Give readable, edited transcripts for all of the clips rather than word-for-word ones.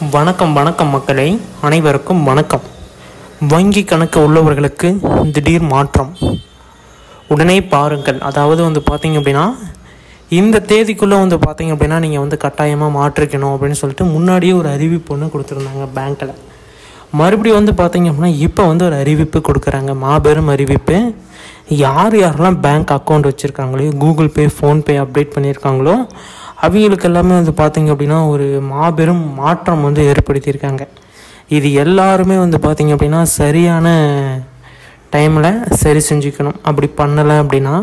வணக்கம் வணக்கம் மக்களே, அனைவருக்கும் வணக்கம். வங்கி கணக்கு உள்ளவர்களுக்கு திடீர் மாற்றம் உடனே பாருங்கள். அதாவது பார்த்தீங்க அப்படின்னா, இந்த தேதிக்குள்ளே பார்த்தீங்க அப்படின்னா நீங்கள் கட்டாயமாக மாற்றிக்கணும் அப்படின்னு சொல்லிட்டு முன்னாடியே ஒரு அறிவிப்பு ஒன்று கொடுத்துருந்தாங்க பேங்க்கில். மறுபடியும் பார்த்தீங்க அப்படின்னா இப்போ ஒரு அறிவிப்பு கொடுக்குறாங்க, மாபெரும் அறிவிப்பு. யாரெல்லாம் பேங்க் அக்கௌண்ட் வச்சுருக்காங்களோ, கூகுள் பே, ஃபோன்பே அப்டேட் பண்ணியிருக்காங்களோ அவங்களுக்கு எல்லாமே பார்த்தீங்க அப்படின்னா ஒரு மாபெரும் மாற்றம் ஏற்படுத்தியிருக்காங்க. இது எல்லாருமே பார்த்தீங்க அப்படின்னா சரியான டைமில் சரி செஞ்சுக்கணும். அப்படி பண்ணலை அப்படின்னா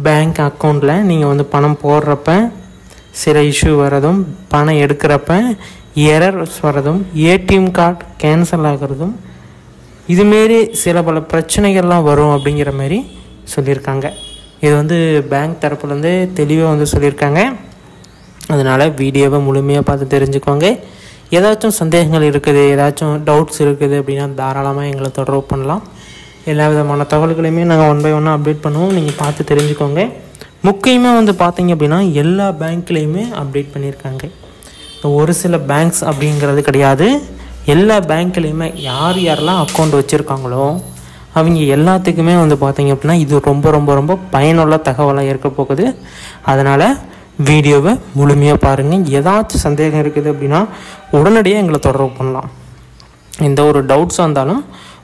பேங்க் அக்கௌண்ட்டில் நீங்கள் பணம் போடுறப்ப சில இஷ்யூ வரதும், பணம் எடுக்கிறப்ப எரர்ஸ் வரதும், ஏடிஎம் கார்டு கேன்சல் ஆகிறதும், இதுமாரி சில பல பிரச்சனைகள்லாம் வரும் அப்படிங்கிற மாரி சொல்லியிருக்காங்க. இது பேங்க் தரப்புலேருந்து தெளிவாக சொல்லியிருக்காங்க. அதனால் வீடியோவை முழுமையாக பார்த்து தெரிஞ்சுக்கோங்க. ஏதாச்சும் சந்தேகங்கள் இருக்குது, ஏதாச்சும் டவுட்ஸ் இருக்குது அப்படின்னா தாராளமாக எங்களை தொடர்பு பண்ணலாம். எல்லா விதமான தகவல்களையுமே நாங்கள் ஒன் பை ஒன்னாக அப்டேட் பண்ணுவோம், நீங்கள் பார்த்து தெரிஞ்சுக்கோங்க. முக்கியமாக பார்த்தீங்க அப்படின்னா எல்லா பேங்க்லேயுமே அப்டேட் பண்ணியிருக்காங்க. ஒரு சில பேங்க்ஸ் அப்படிங்கிறது கிடையாது, எல்லா பேங்க்லேயுமே யாரெல்லாம் அக்கௌண்ட் வச்சுருக்காங்களோ அவங்க எல்லாத்துக்குமே பார்த்தீங்க அப்படின்னா இது ரொம்ப ரொம்ப ரொம்ப பயனுள்ள தகவலாக இருக்க போகுது. அதனால் வீடியோவை முழுமையாக பாருங்கள். ஏதாச்சும் சந்தேகம் இருக்குது அப்படின்னா உடனடியாக எங்களை தொடர்பு பண்ணலாம். எந்த ஒரு டவுட்ஸாக இருந்தாலும்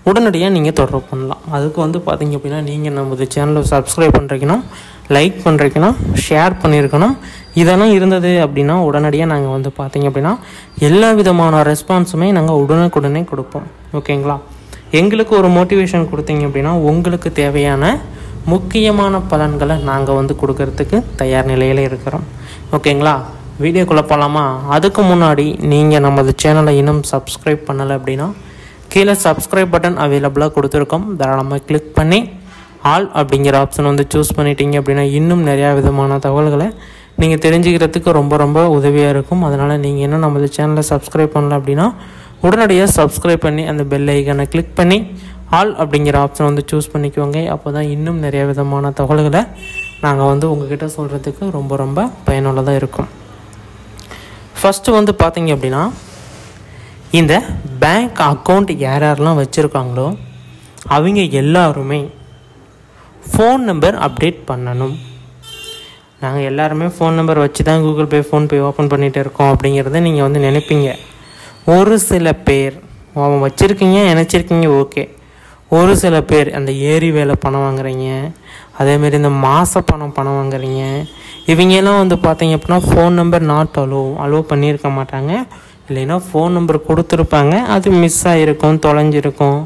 உடனடியாக நீங்கள் தொடர்பு பண்ணலாம். அதுக்கு பார்த்தீங்க அப்படின்னா நீங்கள் நம்ம சேனலை சப்ஸ்கிரைப் பண்ணுறீக்கணும், லைக் பண்ணுறீக்கணும், ஷேர் பண்ணியிருக்கணும். இதெல்லாம் இருந்தது அப்படின்னா உடனடியாக நாங்கள் பார்த்தீங்க அப்படின்னா எல்லா விதமான ரெஸ்பான்ஸுமே நாங்கள் உடனுக்குடனே கொடுப்போம். ஓகேங்களா? எங்களுக்கு ஒரு மோட்டிவேஷன் கொடுத்தீங்க அப்படின்னா உங்களுக்கு தேவையான முக்கியமான பலன்களை நாங்கள் கொடுக்கறதுக்கு தயார் நிலையில் இருக்கிறோம். ஓகேங்களா? வீடியோக்குள்ளே போகலாமா? அதுக்கு முன்னாடி நீங்கள் நமது சேனலை இன்னும் சப்ஸ்கிரைப் பண்ணலை அப்படின்னா கீழே சப்ஸ்கிரைப் பட்டன் அவைலபிளாக கொடுத்துருக்கோம். தாராளமாக கிளிக் பண்ணி ஆல் அப்படிங்கிற ஆப்ஷன் சூஸ் பண்ணிட்டீங்க அப்படின்னா இன்னும் நிறையா விதமான தகவல்களை நீங்கள் தெரிஞ்சுக்கிறதுக்கு ரொம்ப ரொம்ப உதவியாக இருக்கும். அதனால் நீங்கள் இன்னும் நமது சேனலை சப்ஸ்கிரைப் பண்ணல அப்படின்னா உடனடியாக சப்ஸ்கிரைப் பண்ணி அந்த பெல் ஐக்கனை கிளிக் பண்ணி ஆல் அப்படிங்கிற ஆப்ஷன் சூஸ் பண்ணிக்கோங்க. அப்போ தான் இன்னும் நிறைய விதமான தகவல்களை நாங்கள் உங்ககிட்ட சொல்கிறதுக்கு ரொம்ப ரொம்ப பயனுள்ளதாக இருக்கும். ஃபஸ்ட்டு பார்த்தீங்க அப்படின்னா இந்த பேங்க் அக்கௌண்ட் யாரெல்லாம் வச்சுருக்காங்களோ அவங்க எல்லாருமே ஃபோன் நம்பர் அப்டேட் பண்ணணும். நாங்கள் எல்லாருமே ஃபோன் நம்பர் வச்சு தான் கூகுள் பே, ஃபோன்பே ஓப்பன் பண்ணிகிட்டு இருக்கோம் அப்படிங்கிறத நீங்கள் நினைப்பீங்க. ஒரு சில பேர் வச்சுருக்கீங்க, நினச்சிருக்கீங்க, ஓகே. ஒரு சில பேர் அந்த ஏரி வேலை பணம் வாங்குறீங்க, அதேமாரி இந்த மாத பணம் வாங்குறீங்க, இவங்கெல்லாம் பார்த்தீங்க அப்படின்னா ஃபோன் நம்பர் நாட் அலோவ் பண்ணியிருக்க மாட்டாங்க. இல்லைன்னா ஃபோன் நம்பர் கொடுத்துருப்பாங்க, அது மிஸ் ஆகிருக்கும், தொலைஞ்சிருக்கும்,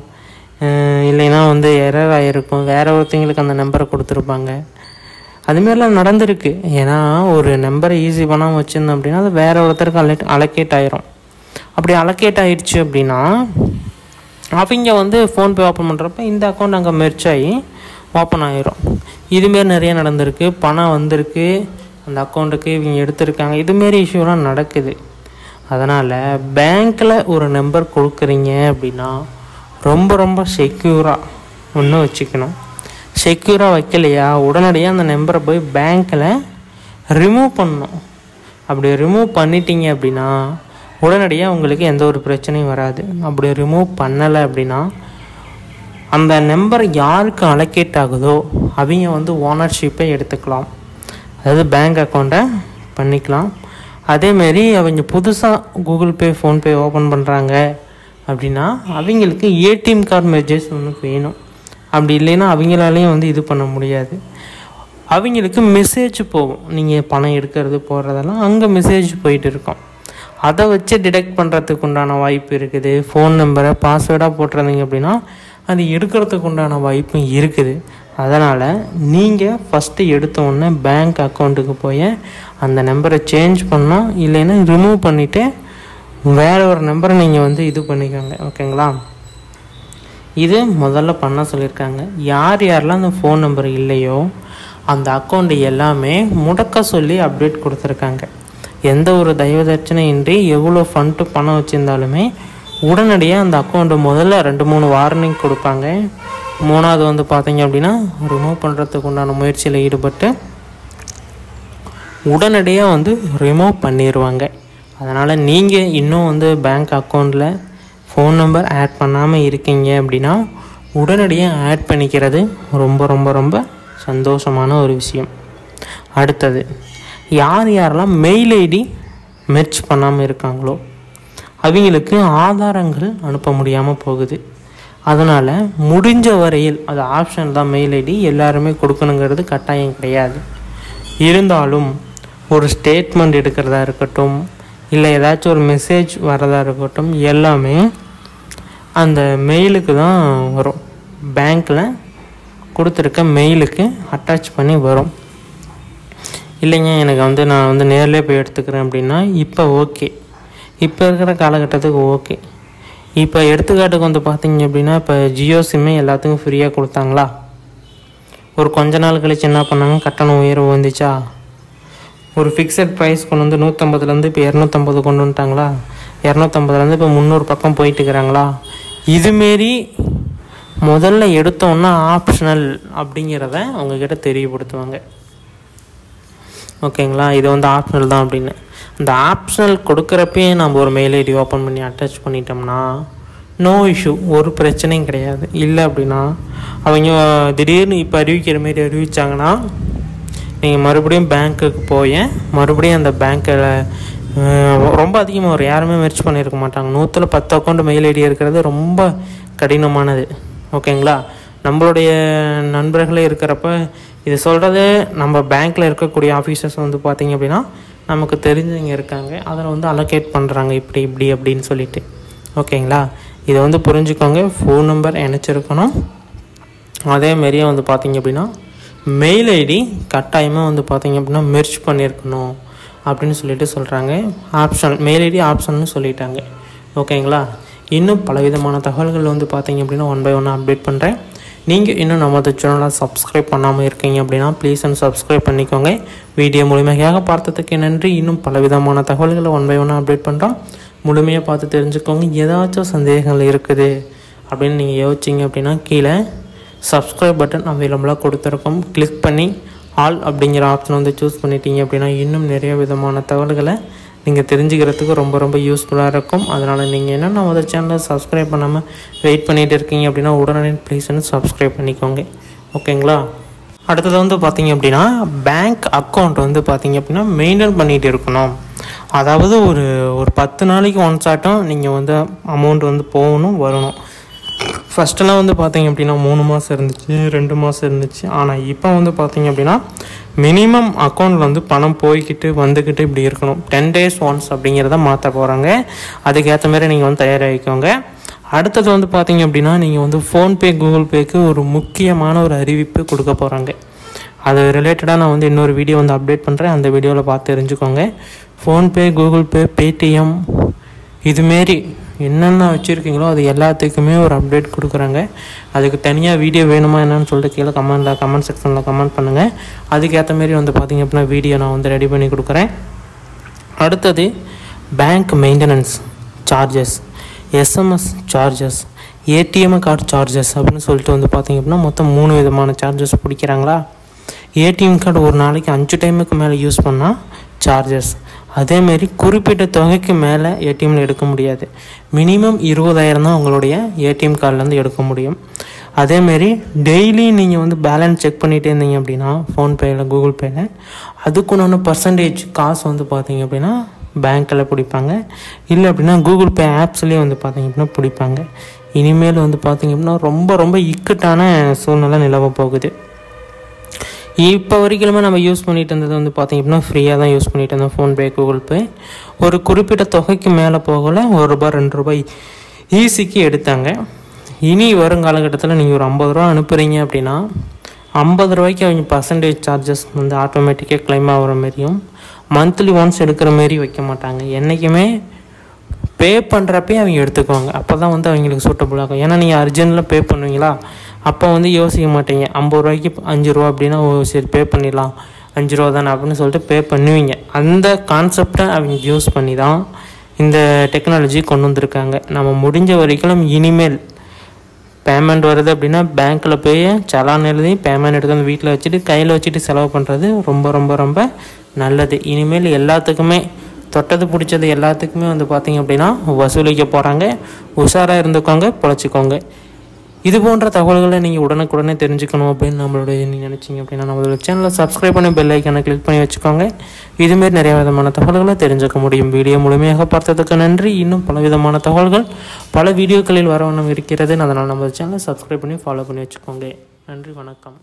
இல்லைன்னா எரர் ஆகிருக்கும், வேறு ஒருத்தங்களுக்கு அந்த நம்பரை கொடுத்துருப்பாங்க. அதுமாரிலாம் நடந்திருக்கு. ஏன்னா ஒரு நம்பரை ஈஸி பண்ணாமல் வச்சுருந்தோம் அப்படின்னா அது வேறு ஒருத்தருக்கு அலோகேட் ஆகிரும். அப்படி அலோகேட் ஆகிடுச்சு அப்படின்னா அவங்க ஃபோன்பே ஓப்பன் பண்ணுறப்ப இந்த அக்கௌண்ட் அங்கே மெர்ச் ஆகி ஓப்பன் ஆகிரும். இதுமாரி நிறைய நடந்திருக்கு. பணம் வந்திருக்கு, அந்த அக்கௌண்ட்டுக்கு இவங்க எடுத்திருக்காங்க. இதுமாரி இஷ்யூலாம் நடக்குது. அதனால் பேங்க்கில் ஒரு நம்பர் கொடுக்குறீங்க அப்படின்னா ரொம்ப ரொம்ப செக்யூராக ஒன்று வச்சுக்கணும். செக்யூராக வைக்கலையா உடனடியாக அந்த நம்பரை போய் பேங்க்கில் ரிமூவ் பண்ணணும். அப்படி ரிமூவ் பண்ணிட்டீங்க அப்படின்னா உடனடியாக உங்களுக்கு எந்த ஒரு பிரச்சனையும் வராது. அப்படி ரிமூவ் பண்ணலை அப்படின்னா அந்த நம்பர் யாருக்கு அலோகேட் ஆகுதோ அவங்க ஓனர்ஷிப்பை எடுத்துக்கலாம், அதாவது பேங்க் அக்கௌண்ட்டை பண்ணிக்கலாம். அதேமாரி அவங்க புதுசாக கூகுள் பே, ஃபோன்பே ஓப்பன் பண்ணுறாங்க அப்படின்னா அவங்களுக்கு ஏடிஎம் கார்டு மெசேஜ் வேணும். அப்படி இல்லைன்னா அவங்களாலையும் இது பண்ண முடியாது. அவங்களுக்கு மெசேஜ் போகும், நீங்கள் பணம் எடுக்கிறது போடுறதெல்லாம் அங்கே மெசேஜ் போயிட்டு இருக்கோம். அதை வச்சு டிடெக்ட் பண்ணுறதுக்கு உண்டான வாய்ப்பு இருக்குது. ஃபோன் நம்பரை பாஸ்வேர்டாக போட்டுருந்தீங்க அப்படின்னா அது எடுக்கிறதுக்கு உண்டான வாய்ப்பும் இருக்குது. அதனால் நீங்கள் ஃபஸ்ட்டு எடுத்த உடனே பேங்க் அக்கௌண்ட்டுக்கு போய் அந்த நம்பரை சேஞ்ச் பண்ணோம், இல்லைன்னா ரிமூவ் பண்ணிவிட்டு வேறு ஒரு நம்பரை நீங்கள் இது பண்ணிக்கோங்க. ஓகேங்களா? இது முதல்ல பண்ண சொல்லியிருக்காங்க. யாரெல்லாம் அந்த ஃபோன் நம்பர் இல்லையோ அந்த அக்கௌண்ட்டு எல்லாமே முடக்க சொல்லி அப்டேட் கொடுத்துருக்காங்க. எந்த ஒரு தயவுதட்சணையின்றி எவ்வளோ ஃபண்டு பணம் வச்சுருந்தாலுமே உடனடியாக அந்த அக்கௌண்ட்டு முதல்ல 2-3 வார்னிங் கொடுப்பாங்க. மூணாவது பார்த்தீங்க அப்படின்னா ரிமூவ் பண்ணுறதுக்கு உண்டான முயற்சியில் ஈடுபட்டு உடனடியாக ரிமூவ் பண்ணிடுவாங்க. அதனால் நீங்கள் இன்னும் வந்து பேங்க் அக்கௌண்ட்டில் ஃபோன் நம்பர் ஆட் பண்ணாமல் இருக்கீங்க அப்படின்னா உடனடியாக ஆட் பண்ணிக்கிறது ரொம்ப ரொம்ப ரொம்ப சந்தோஷமான ஒரு விஷயம். அடுத்தது, யார் யாரெல்லாம் மெயில் ஐடி மெர்ஜ் பண்ணாமல் இருக்காங்களோ அவங்களுக்கு ஆதாரங்கள் அனுப்ப முடியாமல் போகுது. அதனால் முடிஞ்ச வரையில் அது ஆப்ஷன் தான், மெயில் ஐடி எல்லாருமே கொடுக்கணுங்கிறது கட்டாயம் கிடையாது. இருந்தாலும் ஒரு ஸ்டேட்மெண்ட் எடுக்கிறதா இருக்கட்டும், இல்லை ஏதாச்சும் ஒரு மெசேஜ் வரதா இருக்கட்டும், எல்லாமே அந்த மெயிலுக்கு தான் வரும். பேங்க்கில் கொடுத்துருக்க மெயிலுக்கு அட்டாச் பண்ணி வரும். இல்லைங்க எனக்கு வந்து நான் வந்து நேரிலே போய் எடுத்துக்கிறேன் அப்படின்னா இப்போ ஓகே, இப்போ இருக்கிற காலகட்டத்துக்கு ஓகே. இப்போ எடுத்துக்காட்டுக்கு வந்து பார்த்திங்க அப்படின்னா இப்போ ஜியோ சிம்மே எல்லாத்துக்கும் ஃப்ரீயாக கொடுத்தாங்களா? ஒரு கொஞ்ச நாள் கழிச்சு என்ன பண்ணாங்க, கட்டணம் உயர்வு வந்துச்சா? ஒரு ஃபிக்ஸட் ப்ரைஸ் கொண்டு வந்து 150லேருந்து இப்போ 250 கொண்டு வந்துட்டாங்களா? 250லேருந்து இப்போ 300 பக்கம் போயிட்டு இருக்கிறாங்களா? இதுமாரி முதல்ல எடுத்தோன்னா ஆப்ஷனல் அப்படிங்கிறத அவங்கக்கிட்ட தெரியப்படுத்துவாங்க. ஓகேங்களா, இது வந்து ஆப்ஷனல் தான் அப்படின்னு. அந்த ஆப்ஷனல் கொடுக்குறப்பே நம்ம ஒரு மெயில் ஐடி ஓப்பன் பண்ணி அட்டாச் பண்ணிட்டோம்னா நோ இஷ்யூ, ஒரு பிரச்சனையும் கிடையாது. இல்லை அப்படின்னா அவங்க திடீர்னு இப்போ அறிவிக்கிற மாரி அறிவித்தாங்கன்னா நீங்கள் மறுபடியும் பேங்க்குக்கு போய் மறுபடியும் அந்த பேங்க்கில் ரொம்ப அதிகமாக வரும். யாருமே மெர்ஜ் பண்ணியிருக்க மாட்டாங்க. 100ல் 10 அக்கௌண்ட் மெயில் ஐடி இருக்கிறது ரொம்ப கடினமானது. ஓகேங்களா, நம்மளுடைய நண்பர்களே இருக்கிறப்ப இது சொல்கிறது நம்ம பேங்க்கில் இருக்கக்கூடிய ஆஃபீஸர்ஸ் வந்து பார்த்திங்க அப்படின்னா நமக்கு தெரிஞ்சவங்க இருக்காங்க, அதில் வந்து அலோகேட் பண்ணுறாங்க இப்படி இப்படி அப்படின்னு சொல்லிட்டு. ஓகேங்களா, இதை வந்து புரிஞ்சுக்கோங்க. Phone number இணைச்சிருக்கணும். அதேமாரியே வந்து பார்த்திங்க அப்படின்னா மெயில் ஐடி கட்டாயமாக வந்து பார்த்திங்க அப்படின்னா மெர்ஜ் பண்ணியிருக்கணும் அப்படின்னு சொல்லிட்டு சொல்கிறாங்க. ஆப்ஷன் மெயில் ஐடி ஆப்ஷன்னு சொல்லிட்டாங்க. ஓகேங்களா, இன்னும் பலவிதமான தகவல்கள் வந்து பார்த்திங்க அப்படின்னா 1 by 1 அப்டேட் பண்ணுறேன். நீங்கள் இன்னும் நமது சேனலை சப்ஸ்கிரைப் பண்ணாமல் இருக்கீங்க அப்படின்னா ப்ளீஸ் அண்ட் சப்ஸ்கிரைப் பண்ணிக்கோங்க. வீடியோ முழுமையாக பார்த்ததுக்கு நன்றி. இன்னும் பலவிதமான தகவல்களை 1 by 1 அப்டேட் பண்ணுறோம். முழுமையாக பார்த்து தெரிஞ்சுக்கோங்க. ஏதாச்சும் சந்தேகங்கள் இருக்குது அப்படின்னு நீங்கள் யோசிச்சிங்க அப்படின்னா கீழே சப்ஸ்கிரைப் பட்டன் அவைலபிளாக கொடுத்துருக்கோம். கிளிக் பண்ணி ஆல் அப்படிங்கிற ஆப்ஷன் வந்து சூஸ் பண்ணிட்டீங்க அப்படின்னா இன்னும் நிறைய விதமான தகவல்களை நீங்கள் தெரிஞ்சுக்கிறதுக்கு ரொம்ப ரொம்ப யூஸ்ஃபுல்லாக இருக்கும். அதனால் நீங்கள் என்ன நம்ம சேனலை சப்ஸ்கிரைப் பண்ணாமல் வெயிட் பண்ணிகிட்டு இருக்கீங்க அப்படின்னா உடனே ப்ளீஸ் வந்து சப்ஸ்கிரைப் பண்ணிக்கோங்க. ஓகேங்களா, அடுத்தது வந்து பார்த்திங்க அப்படின்னா பேங்க் அக்கௌண்ட் வந்து பார்த்திங்க அப்படின்னா மெயின்டைன் பண்ணிகிட்டு இருக்கணும். அதாவது ஒரு 10 நாளைக்கு ஒன்ஸ் ஆட்டம் நீங்கள் வந்து அமௌண்ட் வந்து போகணும் வரணும். ஃபஸ்ட்டெல்லாம் வந்து பார்த்திங்க அப்படின்னா 3 மாதம் இருந்துச்சு, 2 மாதம் இருந்துச்சு. ஆனால் இப்போ வந்து பார்த்திங்க அப்படின்னா மினிமம் அக்கௌண்ட்டில் வந்து பணம் போய்கிட்டு வந்துக்கிட்டு இப்படி இருக்கணும். 10 days ஒன்ஸ் அப்படிங்கிறத மாற்ற போகிறாங்க. அதுக்கேற்ற மாதிரி நீங்கள் வந்து தயாராகிக்கோங்க. அடுத்தது வந்து பார்த்திங்க அப்படின்னா நீங்கள் வந்து ஃபோன்பே கூகுள் பேக்கு ஒரு முக்கியமான ஒரு அறிவிப்பு கொடுக்க போகிறாங்க. அது ரிலேட்டடாக நான் வந்து இன்னொரு வீடியோ வந்து அப்டேட் பண்ணுறேன். அந்த வீடியோவில் பார்த்து தெரிஞ்சுக்கோங்க. ஃபோன்பே கூகுள் பே பேடிஎம் இதுமாரி என்னென்ன வச்சுருக்கீங்களோ அது எல்லாத்துக்குமே ஒரு அப்டேட் கொடுக்குறாங்க. அதுக்கு தனியாக வீடியோ வேணுமா என்னன்னு சொல்லிட்டு கீழே கமெண்ட் செக்ஷனில் கமெண்ட் பண்ணுங்கள். அதுக்கேற்ற மாரி வந்து பார்த்திங்க அப்படின்னா வீடியோ நான் வந்து ரெடி பண்ணி கொடுக்குறேன். அடுத்தது bank maintenance charges, SMS charges, ATM card charges அப்படின்னு சொல்லிட்டு வந்து பார்த்திங்க அப்படின்னா மொத்தம் 3 விதமான சார்ஜஸ் பிடிக்கிறாங்களா? ஏடிஎம் கார்டு ஒரு நாளைக்கு 5 டைமுக்கு மேலே யூஸ் பண்ணால் சார்ஜஸ். அதேமாரி குறிப்பிட்ட தொகைக்கு மேலே ஏடிஎம்மில் எடுக்க முடியாது. மினிமம் 20,000 தான் உங்களுடைய ஏடிஎம் கார்டிலேருந்து எடுக்க முடியும். அதேமாரி டெய்லி நீங்கள் வந்து பேலன்ஸ் செக் பண்ணிகிட்டே இருந்தீங்க அப்படின்னா ஃபோன்பேயில் கூகுள் பேயில் அதுக்குன்னு பர்சன்டேஜ் காசு வந்து பார்த்திங்க அப்படின்னா பேங்க்கில் பிடிப்பாங்க. இல்லை அப்படின்னா கூகுள் பே ஆப்ஸ்லேயே வந்து பார்த்திங்க அப்படின்னா பிடிப்பாங்க. இனிமேல் வந்து பார்த்திங்க அப்படின்னா ரொம்ப ரொம்ப இக்கட்டான சூழ்நிலை நிலவ போகுது. இப்போ வரைக்குமே நம்ம யூஸ் பண்ணிகிட்டு இருந்தது வந்து பார்த்திங்க அப்படின்னா ஃப்ரீயாக தான் யூஸ் பண்ணிகிட்டு இருந்தோம். ஃபோன்பே கூகுள் பே ஒரு குறிப்பிட்ட தொகைக்கு மேலே போகல ₹1 ₹2 ஈஸிக்கு எடுத்தாங்க. இனி வரும் காலகட்டத்தில் நீங்கள் ஒரு 50 ரூபா அனுப்புகிறீங்க அப்படின்னா 50 ரூபாய்க்கு அவங்க பர்சன்டேஜ் சார்ஜஸ் வந்து ஆட்டோமேட்டிக்காக கிளைம் ஆகிற மாரியும் மந்த்லி ஒன்ஸ் எடுக்கிற மாரி வைக்க மாட்டாங்க. என்றைக்குமே பே பண்ணுறப்பே அவங்க எடுத்துக்குவாங்க. அப்போ தான் வந்து அவங்களுக்கு சூட்டபுளாகும். ஏன்னா நீங்கள் அர்ஜென்ட்டில் பே பண்ணுவீங்களா, அப்போ வந்து யோசிக்க மாட்டீங்க. 50 ரூபாய்க்கு 5 ரூபா அப்படின்னா சரி பே பண்ணிடலாம், 5 ரூபா தானே அப்படின்னு சொல்லிட்டு பே பண்ணுவீங்க. அந்த கான்செப்டை அவங்க யூஸ் பண்ணி தான் இந்த டெக்னாலஜி கொண்டு வந்திருக்காங்க. நம்ம முடிஞ்ச வரைக்கும் இனிமேல் பேமெண்ட் வருது அப்படின்னா பேங்க்கில் போய் சலான் எழுதி பேமெண்ட் எடுத்து வந்து வீட்டில் வச்சுட்டு கையில் வச்சுட்டு செலவு பண்ணுறது ரொம்ப ரொம்ப ரொம்ப நல்லது. இனிமேல் எல்லாத்துக்குமே தொட்டது பிடிச்சது எல்லாத்துக்குமே வந்து பார்த்திங்க அப்படின்னா வசூலிக்க போகிறாங்க. உஷாராக இருந்துக்கோங்க, பொழைச்சிக்கோங்க. இது போன்ற தகவல்களை நீங்கள் உடனுக்குடனே தெரிஞ்சுக்கணும் அப்படின்னு நம்மளுடைய நீங்கள் நினச்சிங்க அப்படின்னா நம்மளோட சேனலை சப்ஸ்கிரைப் பண்ணி பெல் ஐக்கானை கிளிக் பண்ணி வச்சுக்கோங்க. இதுமாரி நிறைய விதமான தகவல்களை தெரிஞ்சுக்க முடியும். வீடியோ முழுமையாக பார்த்ததுக்கு நன்றி. இன்னும் பல விதமான தகவல்கள் பல வீடியோக்களில் வரவண்ணம் இருக்கிறது. அதனால் நம்ம சேனலை சப்ஸ்கிரைப் பண்ணி ஃபாலோ பண்ணி வச்சுக்கோங்க. நன்றி, வணக்கம்.